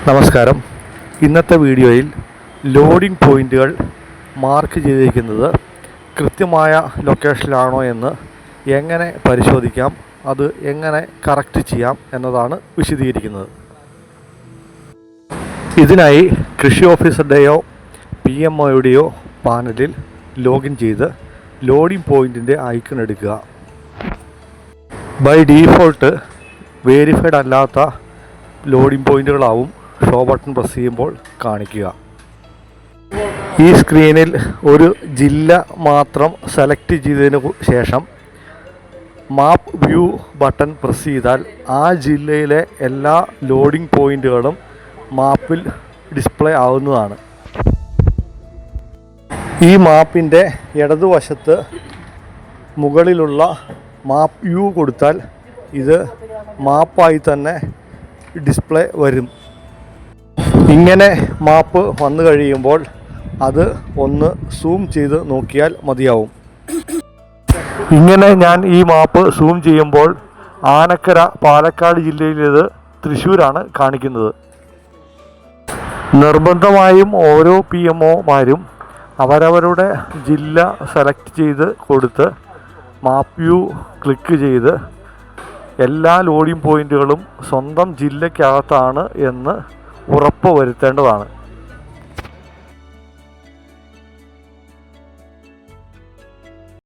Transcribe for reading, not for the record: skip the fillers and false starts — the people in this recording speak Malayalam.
നമസ്കാരം. ഇന്നത്തെ വീഡിയോയിൽ ലോഡിംഗ് പോയിൻ്റുകൾ മാർക്ക് ചെയ്തിരിക്കുന്നത് കൃത്യമായ ലൊക്കേഷനിലാണോ എന്ന് എങ്ങനെ പരിശോധിക്കാം, അത് എങ്ങനെ കറക്റ്റ് ചെയ്യാം എന്നതാണ് വിശദീകരിക്കുന്നത്. ഇതിനായി കൃഷി ഓഫീസറുടെയോ PMOയുടെയോ പാനലിൽ ലോഗിൻ ചെയ്ത് ലോഡിംഗ് പോയിൻറ്റിൻ്റെ ഐക്കൺ എടുക്കുക. ബൈ ഡീഫോൾട്ട് വേരിഫൈഡ് അല്ലാത്ത ലോഡിംഗ് പോയിൻ്റുകളാവും ഷോ ബട്ടൺ പ്രസ് ചെയ്യുമ്പോൾ കാണിക്കുക. ഈ സ്ക്രീനിൽ ഒരു ജില്ല മാത്രം സെലക്ട് ചെയ്തതിന് ശേഷം മാപ്പ് വ്യൂ ബട്ടൺ പ്രസ് ചെയ്താൽ ആ ജില്ലയിലെ എല്ലാ ലോഡിംഗ് പോയിൻ്റുകളും മാപ്പിൽ ഡിസ്പ്ലേ ആവുന്നതാണ്. ഈ മാപ്പിൻ്റെ ഇടതുവശത്ത് മുകളിലുള്ള മാപ്പ് വ്യൂ കൊടുത്താൽ ഇത് മാപ്പായി തന്നെ ഡിസ്പ്ലേ വരും. ഇങ്ങനെ മാപ്പ് വന്നു കഴിയുമ്പോൾ അത് ഒന്ന് സൂം ചെയ്ത് നോക്കിയാൽ മതിയാവും. ഇങ്ങനെ ഞാൻ ഈ മാപ്പ് സൂം ചെയ്യുമ്പോൾ ആനക്കര പാലക്കാട് ജില്ലയിലേത് തൃശ്ശൂരാണ് കാണിക്കുന്നത്. നിർബന്ധമായും ഓരോ PMOമാരും അവരവരുടെ ജില്ല സെലക്ട് ചെയ്ത് കൊടുത്ത് മാപ്പ് വ്യൂ ക്ലിക്ക് ചെയ്ത് എല്ലാ ലോഡിംഗ് പോയിൻ്റുകളും സ്വന്തം ജില്ലയ്ക്കകത്താണ് എന്ന് ഉറപ്പ് വരുത്തേണ്ടതാണ്.